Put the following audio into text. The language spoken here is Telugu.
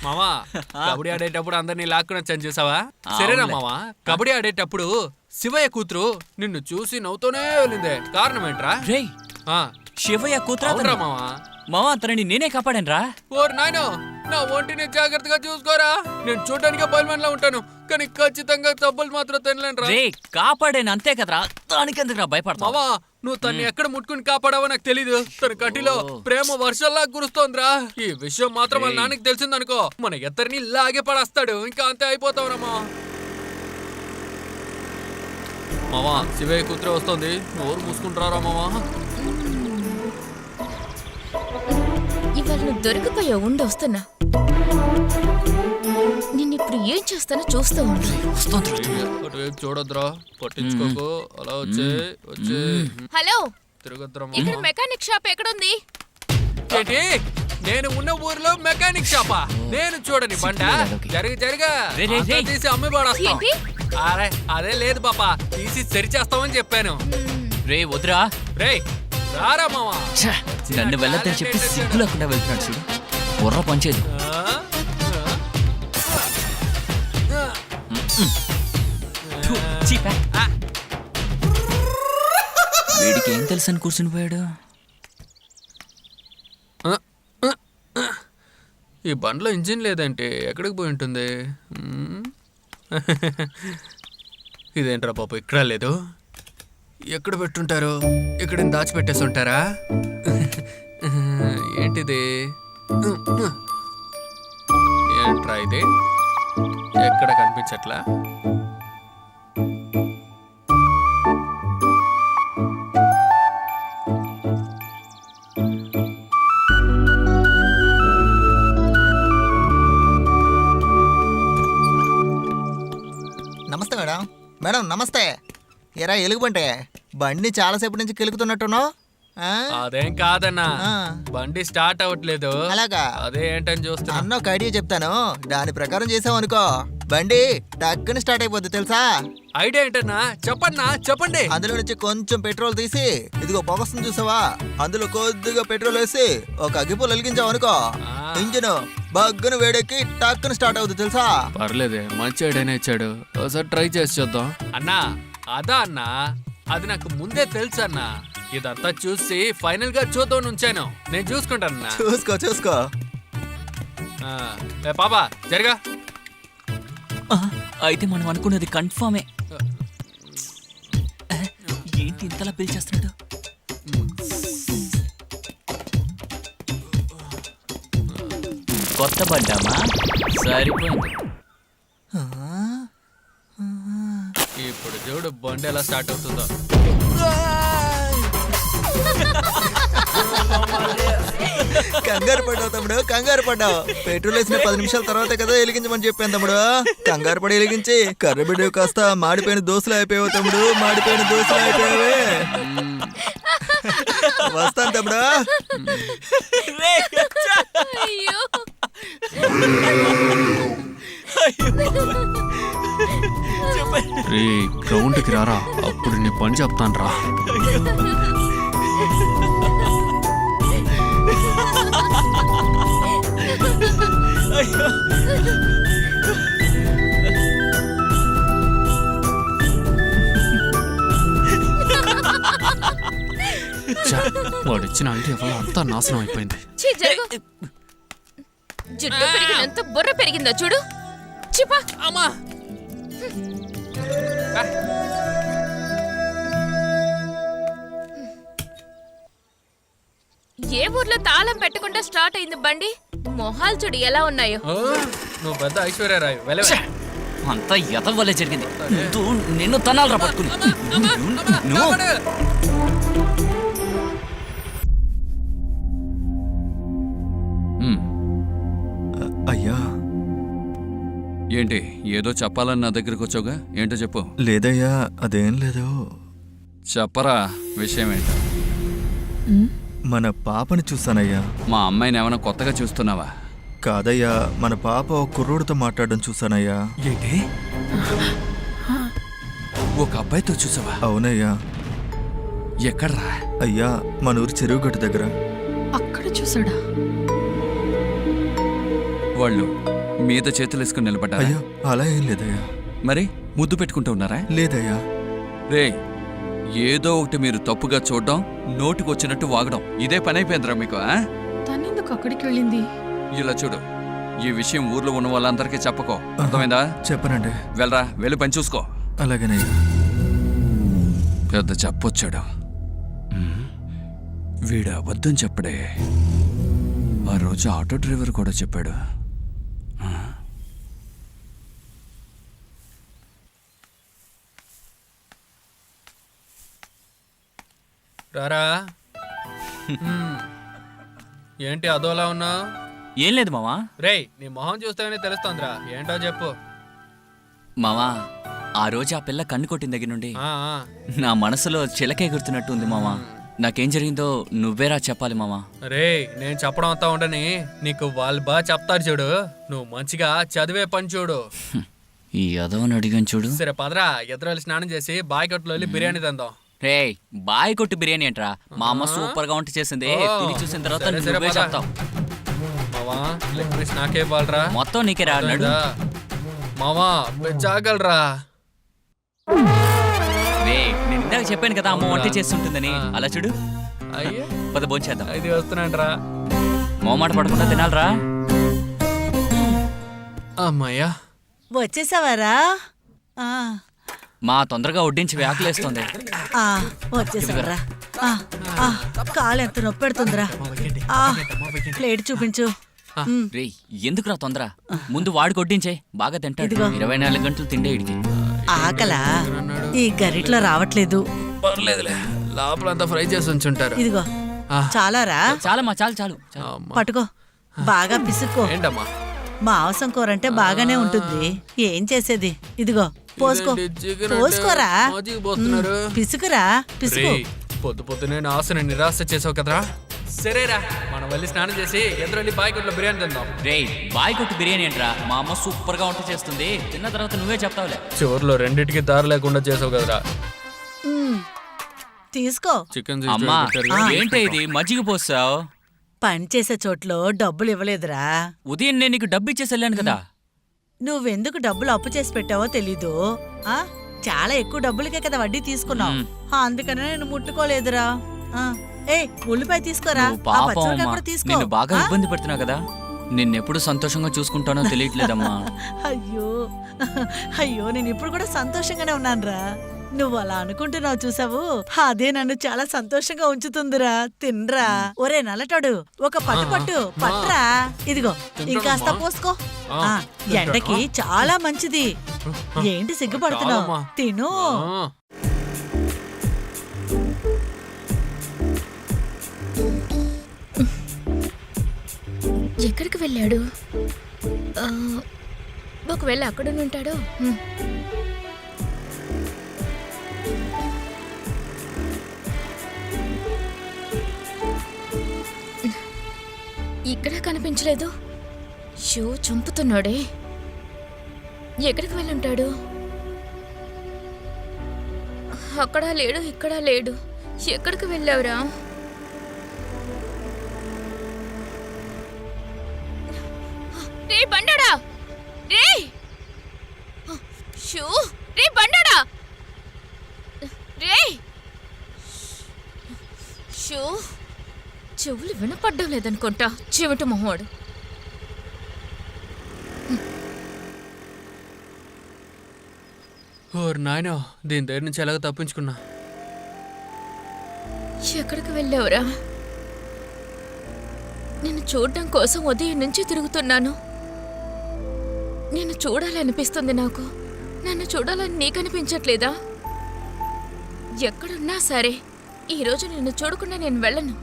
మావా కబడ్డీ ఆడేటప్పుడు అందరినీ లాక్కుని వచ్చాను చూసావా? సరేనా మావా, కబడ్డీ ఆడేటప్పుడు శివయ్య కూతురు నిన్ను చూసి నవ్వుతూనే వెళ్ళిందే, కారణం ఏంట్రా? శివయ్య కూతురా మావా? మావా అతనిని నేనే కాపాడాను రా. ఓర్ నాయనో, నా ఒంటిని జాగ్రత్తగా చూసుకోరా. నేను చూడడానికి బయలుమనిలా ఉంటాను, కానీ ఖచ్చితంగా తప్పులు మాత్రం తినలేను. కాపాడాను అంతే కదరా, దానికెందుకురా భయపడతావా? మావా, నువ్వు తన్ని ఎక్కడ ముట్టుకుని కాపాడావో నాకు తెలీదు. తన కంటిలో ప్రేమ వర్షంలా కురుస్తోందిరా. ఈ విషయం మాత్రం వాళ్ళ నాన్నకి తెలిసిందనుకో, మన ఇద్దరిని లాగే పడేస్తాడు. ఇంకా అంతే అయిపోతావురా మావా. మావా, శివయ్య కూతురే వస్తుంది, నోరు మూసుకుంటారా మావా? ఇవాళ నువ్వు దొరికిపోయా, వస్తున్నా. నిన్నిప్పుడు ఏం చేస్తానో చూస్తూ ఉండు. చూడొద్దురా, పట్టించుకోకు. అలా వచ్చే హలో, తిరగద్దురా. ఇక్కడ మెకానిక్ షాప్ ఎక్కడుంది? ఏంటి, నేను ఉన్న ఊర్లో మెకానిక్ షాపా? నేను చూడని బండ జరిగా తీసి అమ్మి పడేస్తాం. అరే అదే లేదు పాపా, తీసి సరిచేస్తామని చెప్పాను. రే వద్దురా. రే రారా మావా. నన్ను వెళ్ళొద్దని చెప్పి సిగ్గు లేకుండా వెళ్తున్నాడు చూడు, బుర్ర పంచేది. వీడికి ఏం తెలుసు అని కూర్చుని పోయాడు. ఈ బండ్లో ఇంజిన్ లేదంటే ఎక్కడికి పోయి ఉంటుంది? ఇదేంట్రా పాప ఇక్కడ లేదు? ఎక్కడ పెట్టుంటారు? ఇక్కడ దాచిపెట్టేసి ఉంటారా? ఏంటిది? ఏంట్రా ఇది? ఎక్కడ కనిపించట్లా? నమస్తే మేడం. మేడం నమస్తే. ఎరా ఎలుగుబంటే, బండి చాలాసేపు నుంచి కెలుకుతున్నట్టున్నావు. అదేం కాదన్నా, బండి స్టార్ట్ అవ్వట్లేదు. అలాగా? అదే ఏంటని చూస్తున్నా. అన్న ఒక ఐడియా చెప్తాను, దాని ప్రకారం చేసావు అనుకో, బండి టక్కుని స్టార్ట్ అయిపోద్ది తెలుసా? ఐడియా ఏంటన్నా? చెప్పండి. అందులో నుంచి కొంచెం పెట్రోల్ తీసి, ఇదిగో పొగస్తుంది చూసావా, అందులో కొద్దిగా పెట్రోల్ వేసి ఒక అగ్గిపుల్ల వెలిగించావు అనుకో, ఇంజిన్ బగ్గును వేడెక్కి టక్కుని స్టార్ట్ అవుతుంది తెలుసా? పర్లేదే, మంచి ఐడియానే ఇచ్చాడు. ఒకసారి ట్రై చేసి చూద్దాం. అన్నా అదా అన్నా, అది నాకు ముందే తెలుసు అన్నా. ఇదంతా చూసి ఫైనల్ గా చూద్దాం ఉంచాను. నేను చూసుకుంటానన్నా. చూసుకో. పాపా జరగా. అయితే మనం అనుకున్నది కన్ఫర్మే. ఏంటి ఇంతలా పిలిచేస్తున్నాడు? కొత్త పడ్డామా? సరిపోయింది. ఇప్పుడు చూడు బండి ఎలా స్టార్ట్ అవుతుందో. కంగారు పడ్డావు తమ్ముడు, కంగారు పడ్డావు. పెట్రోల్ వేసిన 10 నిమిషాల తర్వాత కదా వెలిగించమని చెప్పాను తమ్ముడు. కంగారు పడి వెలిగించి కర్రబిడ్డ కాస్త మాడిపోయిన దోశలు అయిపోయావు తమ్ముడు, మాడిపోయిన దోశలు అయిపోయావే. వస్తాను తమ్ముడు. గ్రౌండ్కి రారా, అప్పుడు నీ పని చెప్తాను రా. వాడు ఇచ్చిన ఐడియా వల్ల అంతా నాశనం అయిపోయింది. జుట్టు పెరిగినంత బుర్ర పెరిగిందా చూడు. చిపా అమ్మా. ఏ ఊర్లో తాళం పెట్టకుండా స్టార్ట్ అయింది బండి? మొహాలు చూడు ఎలా ఉన్నాయో. నువ్వు పెద్ద ఐశ్వర్యరాయ్. అంతా ఎదవలే జరిగింది. నిన్ను తనాలరా పట్టుకుని. అయ్యా. ఏంటి ఏదో చెప్పాలని నా దగ్గరకు వచ్చావుగా? ఏంటో చెప్పు. లేదయ్యా, అదేం లేదు. చెప్పరా, విషయం ఏంటో. మన పాపని చూసానయ్యా. మా అమ్మాయిని ఏమైనా కొత్తగా చూస్తున్నావా? కాదయ్యా, మన పాప ఒక కుర్రోడితో మాట్లాడడం చూసానయ్యా. ఏంటి, ఒక అబ్బాయితో చూసావా? అవునయ్యా. ఎక్కడ్రా? అయ్యా, మన ఊరి చెరువు గట్టు దగ్గర. అక్కడ చూసాడా? వాళ్ళు మీద చేతులు వేసుకుని నిలబడ్డారా? అయ్యో అలా ఏం లేదయ్యా. మరి ముద్దు పెట్టుకుంటూ ఉన్నారా? లేదయ్యా. రే, ఏదో ఒకటి మీరు తప్పుగా చూడడం, నోటికొచ్చినట్టు వాగడం, ఇదే పని అయిపోయిందిరా మీకు. తనెందుకు అక్కడికి వెళ్ళింది? ఇలా చూడు, ఈ విషయం ఊర్లో ఉన్న వాళ్ళందరికీ చెప్పకో, అర్థమైందా? చెప్పనండి. వెళ్ళరా, వెళ్ళి పని చూసుకో. అలాగేనయ్యా. పెద్ద చెప్పొచ్చాడు. వీడు అబద్ధం చెప్పడే. ఆ రోజు ఆటో డ్రైవర్ కూడా చెప్పాడు. రారా. ఏంటి అదోలా ఉన్నావు? ఏం లేదు మావా. రేయ్, నీ మొహం చూస్తేనే తెలుస్తోందిరా. ఏంటో చెప్పు. మావా, ఆ రోజు ఆ పిల్ల కన్ను కొట్టిన దగ్గర నుండి ఆ, ఆ. నా మనసులో చిలక ఎగురుతున్నట్టు ఉంది మావా. నాకేం జరిగిందో నువ్వేరా చెప్పాలి మావా. రేయ్, నేను చెప్పడం అంతా ఉండని నీకు వాళ్ళు బాగా చెప్తారు చూడు. నువ్వు మంచిగా చదివే పని చూడు. ఈ యదవని అడిగాను చూడు. సరే పదరా, ఇద్దరు స్నానం చేసి బాయ్కట్లో వెళ్ళి బిర్యానీ తిందాం. రే, బాయ్ కొట్టు బిర్యానీ ఏంట్రా? మా అమ్మ సూపర్ గా వంట చేసింది. తిని చూసిన తర్వాత సరే, సరే, నువ్వే పద. చెప్తావు. మావా, లెగ్ పీస్ నాకే ఇవ్వాలరా. మొత్తం నీకే రా అన్నాడు. మావా, చాగలరా. రే, నేను ఇందాక చెప్పాను కదా అమ్మ వంట చేస్తుంటుందని. అలా చూడు. అయ్యో, పద భోంచేద్దాం. ఇది వస్తున్నాంట్రా. మోమాట పడకుండా తినాలరా. అమ్మాయ్యా, వచ్చేసావారా? ఆ, మా తొందరగా వడ్డించి వ్యాకులేస్తుంది. ఆ, వచ్చేసావరా? ఆ, ఆ, కాలు ఎంత నొప్పి పెడుతుందిరా. ఆ, ప్లేట్ చూపించు. రే, ఎందుకురా తొందర? ముందు వాడికి వడ్డించే, బాగా తింటాడు. ఇదిగో. 24 గంటలు తిండే ఇడికి. ఆకలా? ఈ గరిట్లో రావట్లేదు. పర్లేదులే, లోపలంతా ఫ్రై చేసి ఉంచుంటారు. ఇదిగో చాలారా? చాలమ్మా, చాలు చాలు చాలు. అమ్మా. పట్టుకో, బాగా పిసుక్కో. ఏంటమ్మా? మాంసం కూర అంటే బాగానే ఉంటుంది. ఏం చేసేది? ఇదిగో పోసుకో, ఇదేంటి చికెన్ అంటే పోసుకోరా. మజ్జిగ పోస్తున్నారు? పిసుకురా, పిసుకు. రేయ్, పొద్దు పొద్దునే నా ఆశని నిరాశ చేసావు కదరా. సరేరా, మనం వెళ్ళి స్నానం చేసి ఇద్దరు వెళ్ళి బాయ్కట్లో బిర్యానీ తిందాం. రే, బాయ్ కొట్టు బిర్యానీ ఏంట్రా? మా అమ్మ సూపర్ గా వంట చేస్తుంది. తిన్న తర్వాత నువ్వే చెప్తావులే. చివర్లో రెండింటికి దారి లేకుండా చేసావు కదరా. తీసుకో. చికెన్ అమ్మా, ఏంటే ఇది మజ్జిగ పోసావు? పని చేసే చోట్లో డబ్బులు ఇవ్వలేదురా. ఉదయం నేను నీకు డబ్బు ఇచ్చేసి వెళ్ళాను కదా. నువ్వెందుకు డబ్బులు అప్పు చేసి పెట్టావో తెలీదు. ఆ, చాలా ఎక్కువ డబ్బులకే కదా వడ్డీ తీసుకున్నావు. అందుకనే నేను ముట్టుకోలేదురా. ఏ, ఉల్లిపాయ తీసుకోరా. నువ్వు ఆ పాపం పచ్చిమిరపకాయ అమ్మా, కూడా తీసుకో. నిన్ను బాగా ఆ? ఇబ్బంది పెడుతున్నావు కదా. నిన్నెప్పుడు సంతోషంగా చూసుకుంటానో తెలియట్లేదమ్మా. అయ్యో అయ్యో, నేను ఇప్పుడు కూడా సంతోషంగానే ఉన్నానురా. నువ్వు అలా అనుకుంటున్నావు చూసావు, అదే నన్ను చాలా సంతోషంగా ఉంచుతుందిరా. తినరా. ఒరే నల్లటాడు, ఒక పట్టు పట్టు పట్రా. ఇదిగో ఇంకాస్త పోసుకో. ఆ, ఎండకి చాలా మంచిది. ఏంటి సిగ్గుపడుతున్నావు? చాలమ్మా. తిను. ఎక్కడికి వెళ్ళాడు? ఒకవేళ అక్కడ ఉంటాడో. ఇక్కడ కనిపించలేదు. షో చంపుతున్నాడే. ఎక్కడికి వెళ్ళుంటాడు? అక్కడ లేడు, ఇక్కడ లేడు. ఎక్కడికి వెళ్ళావురా? రే బండాడా, రే షూ, రే బండాడా, రే షూ. చెవులు వినపడ్డం లేదనుకుంటా, చెవిటి మొహోడు. ఓర్ నాయనో, దీని దగ్గర నుంచి ఎలాగో తప్పించుకున్నా. ఎక్కడికి వెళ్ళావురా? నిన్ను చూడడం కోసం ఉదయం నుంచి తిరుగుతున్నాను. నిన్ను చూడాలనిపిస్తుంది నాకు. నన్ను చూడాలని నీకనిపించట్లేదా? ఎక్కడున్నా సరే, ఈరోజు నిన్ను చూడకుండా నేను వెళ్ళను.